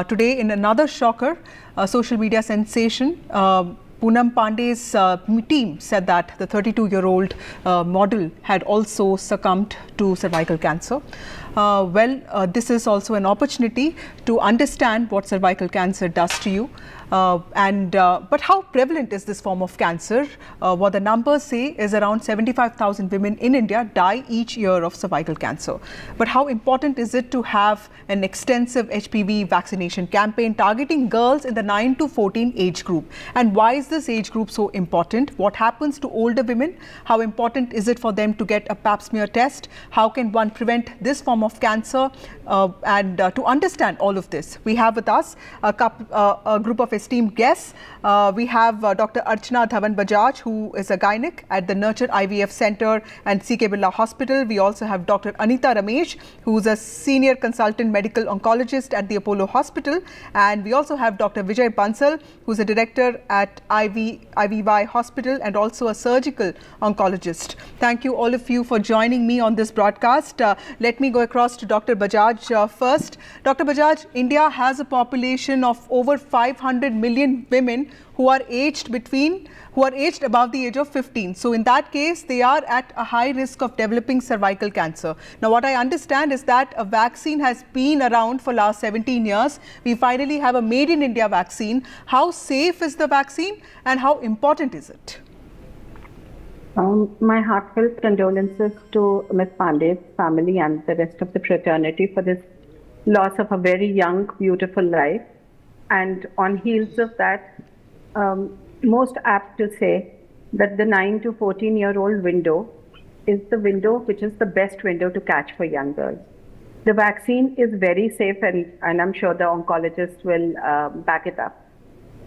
Today, in another shocker, social media sensation, Poonam Pandey's team said that the 32-year-old model had also succumbed to cervical cancer. This is also an opportunity to understand what cervical cancer does to you. But how prevalent is this form of cancer? What the numbers say is around 75,000 women in India die each year of cervical cancer. But how important is it to have an extensive HPV vaccination campaign targeting girls in the 9 to 14 age group? And why is this age group so important? What happens to older women? How important is it for them to get a pap smear test? How can one prevent this form of cancer? To understand all of this, we have with us a group of esteemed guests. We have Dr. Archana Dhawan Bajaj, who is a gynec at the Nurture IVF Center and CK Birla Hospital. We also have Dr. Anita Ramesh, who is a senior consultant medical oncologist at the Apollo Hospital. And we also have Dr. Vijay Bansal, who is a director at IVY Hospital and also a surgical oncologist. Thank you all of you for joining me on this broadcast. Let me go across to Dr. Bajaj first. Dr. Bajaj, India has a population of over 500 million women who are aged above the age of 15. So in that case, they are at a high risk of developing cervical cancer. Now, what I understand is that a vaccine has been around for last 17 years. We finally have a made in India vaccine. How safe is the vaccine and how important is it? My heartfelt condolences to Ms. Pandey's family and the rest of the fraternity for this loss of a very young, beautiful life. And on heels of that, most apt to say that the 9 to 14-year-old window is the window which is the best window to catch for young girls. The vaccine is very safe, and I'm sure the oncologist will back it up.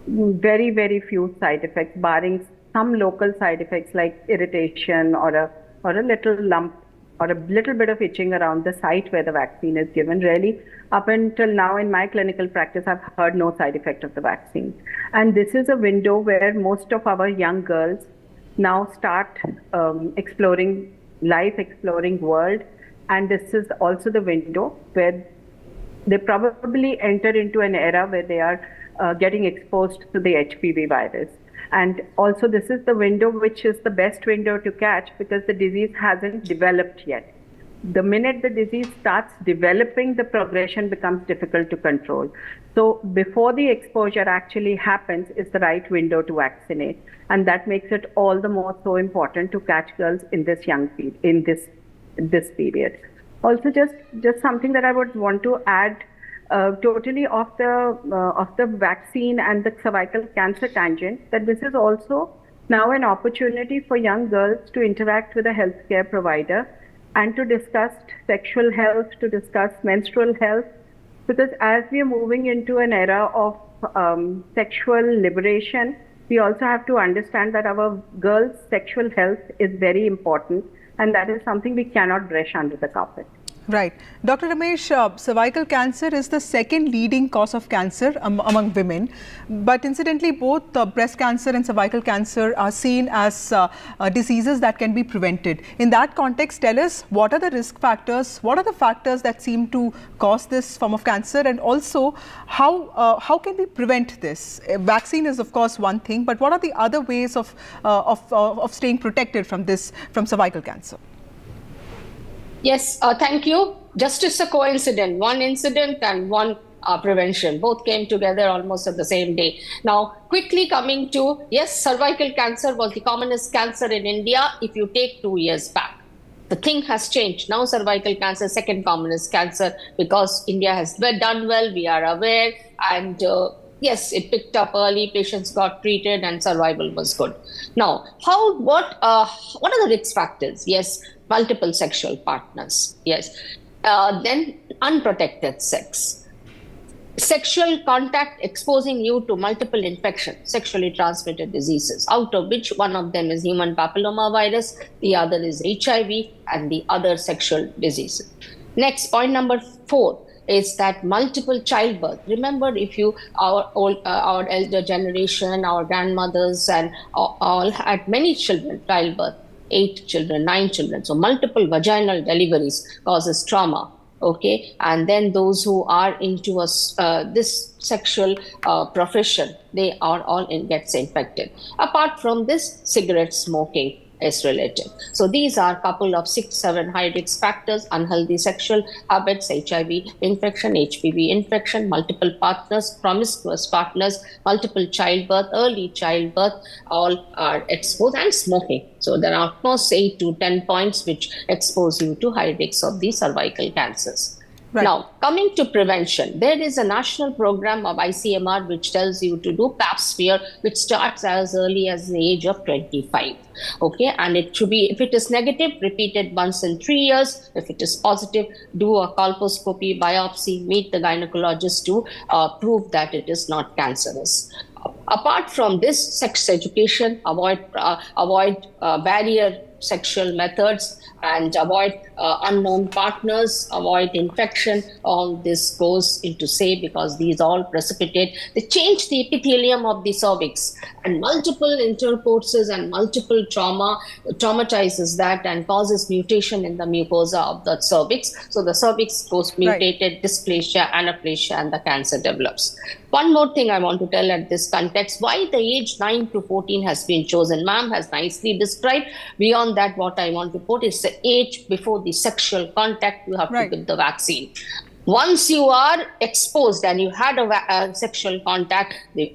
Very, very few side effects, barring some local side effects like irritation or a little lump or a little bit of itching around the site where the vaccine is given. Really, up until now in my clinical practice, I've heard no side effect of the vaccine. And this is a window where most of our young girls now start exploring life, exploring world. And this is also the window where they probably enter into an era where they are getting exposed to the HPV virus. And also this is the window which is the best window to catch because the disease hasn't developed yet. The minute the disease starts developing, the progression becomes difficult to control. So before the exposure actually happens is the right window to vaccinate. And that makes it all the more so important to catch girls in this this period. Also just something that I would want to add totally off the vaccine and the cervical cancer tangent, that this is also now an opportunity for young girls to interact with a healthcare provider and to discuss sexual health, to discuss menstrual health, because as we are moving into an era of sexual liberation, we also have to understand that our girls' sexual health is very important, and that is something we cannot brush under the carpet. Right. Dr. Ramesh, cervical cancer is the second leading cause of cancer among women. But incidentally, both breast cancer and cervical cancer are seen as diseases that can be prevented. In that context, tell us, what are the risk factors? What are the factors that seem to cause this form of cancer? And also, how can we prevent this? Vaccine is, of course, one thing. But what are the other ways of staying protected from cervical cancer? Yes, thank you. Just as a coincidence, one incident and one prevention, both came together almost at the same day. Now, quickly coming to, yes, cervical cancer was the commonest cancer in India if you take 2 years back. The thing has changed. Now cervical cancer, second commonest cancer, because India has done well, we are aware, and yes, it picked up early, patients got treated and survival was good. Now, what are the risk factors? Yes, multiple sexual partners. Yes. Then unprotected sex. Sexual contact exposing you to multiple infections, sexually transmitted diseases, out of which one of them is human papilloma virus, the other is HIV, and the other sexual diseases. Next, point number 4 is that multiple childbirth. Remember, our elder generation, our grandmothers and all had many children, childbirth, 8 children, 9 children. So multiple vaginal deliveries causes trauma. okay, and then those who are into this sexual profession, they are all gets infected. Apart from this, cigarette smoking is related. So these are a couple of 6-7 high risk factors: unhealthy sexual habits, HIV infection, HPV infection, multiple partners, promiscuous partners, multiple childbirth, early childbirth, all are exposed, and smoking. So there are almost 8 to 10 points which expose you to high risks of the cervical cancers. Right. Now, coming to prevention, there is a national program of ICMR which tells you to do pap smear, which starts as early as the age of 25. Okay, and it should be, if it is negative, repeated once in 3 years. If it is positive, do a colposcopy, biopsy, meet the gynecologist to prove that it is not cancerous. Apart from this, sex education, avoid barrier sexual methods, and avoid unknown partners, avoid infection. All this goes into say, because these all precipitate, they change the epithelium of the cervix, and multiple intercourses and multiple traumatizes that and causes mutation in the mucosa of the cervix. So the cervix goes mutated, right. Dysplasia, anaplasia, and the cancer develops. One more thing I want to tell at this context, why the age 9 to 14 has been chosen. Ma'am has nicely described. Beyond that, what I want to put is the age before the sexual contact, you have right. to give the vaccine. Once you are exposed and you had a sexual contact, the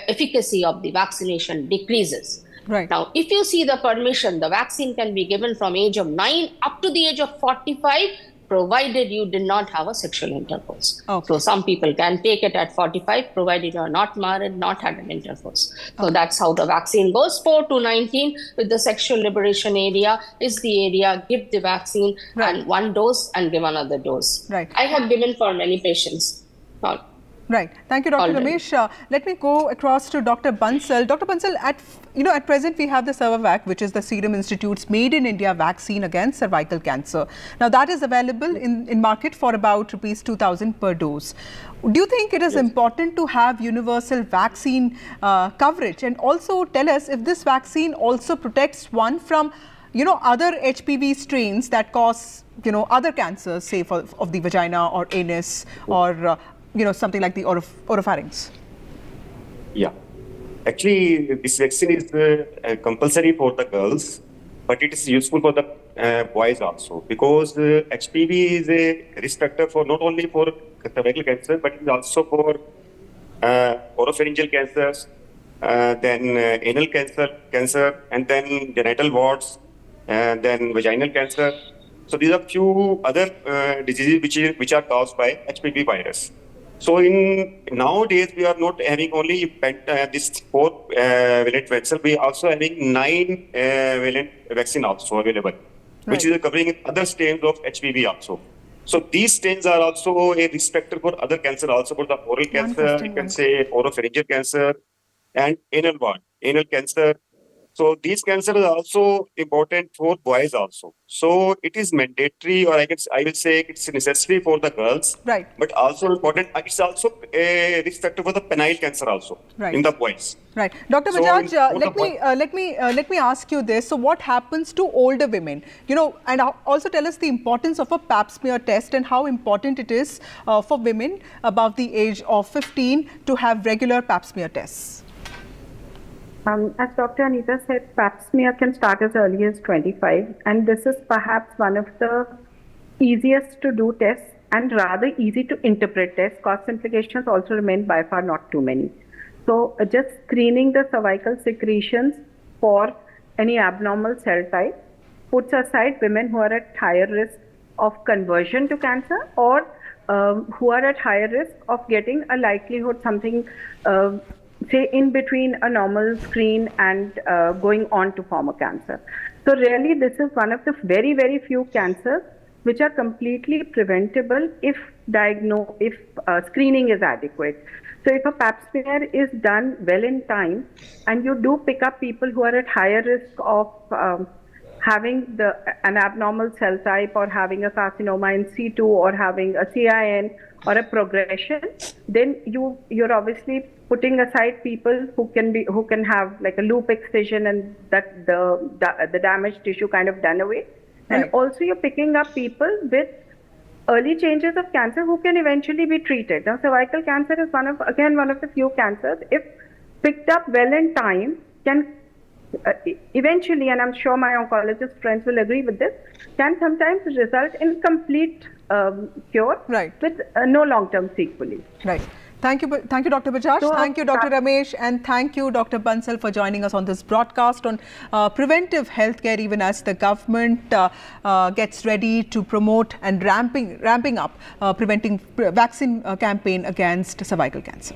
efficacy of the vaccination decreases. Right. Now, if you see the permission, the vaccine can be given from age of 9 up to the age of 45, provided you did not have a sexual intercourse. Okay. So some people can take it at 45, provided you are not married, not had an intercourse. So that's how the vaccine goes. 4 to 19 with the sexual liberation area is the area, give the vaccine right. and one dose and give another dose. Right. I have given for many patients. Right. Thank you, Dr. Ramesh. Let me go across to Dr. Bansal. Dr. Bansal, at present we have the Cervavac, which is the Serum Institute's made in India vaccine against cervical cancer. Now that is available in market for about rupees 2,000 per dose. Do you think it is important to have universal vaccine coverage? And also tell us if this vaccine also protects one from other HPV strains that cause other cancers, say of the vagina or anus or something like the oropharynx. Yeah, actually this vaccine is compulsory for the girls, but it is useful for the boys also, because HPV is a risk factor for not only for cervical cancer, but it is also for oropharyngeal cancers, then anal cancer, and then genital warts, and then vaginal cancer. So these are few other diseases which are caused by HPV virus. So nowadays we are not having only this 4-valent vaccine, we are also having 9-valent vaccine also available, right. which is covering other strains of HPV also. So these strains are also a risk factor for other cancer, also for the oral cancer, you can say oropharyngeal cancer and anal cancer. So these cancers are also important for boys also. So it is mandatory, or I will say it's necessary for the girls. Right. But also important, it's also a risk factor for the penile cancer also in the boys. Right, Dr. Bajaj, let me ask you this. So what happens to older women? And also tell us the importance of a pap smear test and how important it is for women above the age of 15 to have regular pap smear tests. As Dr. Anita said, pap smear can start as early as 25, and this is perhaps one of the easiest to do tests and rather easy to interpret tests. Cost implications also remain by far not too many. So just screening the cervical secretions for any abnormal cell type puts aside women who are at higher risk of conversion to cancer, or who are at higher risk of getting a likelihood something say in between a normal screen and going on to form a cancer. So really this is one of the very, very few cancers which are completely preventable if screening is adequate. So if a pap smear is done well in time, and you do pick up people who are at higher risk of having an abnormal cell type, or having a carcinoma in situ, or having a CIN or a progression, then you're obviously putting aside people who can have like a loop excision and that the damaged tissue kind of done away. And right. also you're picking up people with early changes of cancer who can eventually be treated. Now, cervical cancer is one of the few cancers, if picked up well in time, can eventually, and I'm sure my oncologist friends will agree with this, can sometimes result in complete cure with no long-term sequelae. Right. Thank you, Dr. Bajaj. So, thank you, Dr. Ramesh, and thank you, Dr. Bansal, for joining us on this broadcast on preventive healthcare, even as the government gets ready to promote and ramping up preventing vaccine campaign against cervical cancer.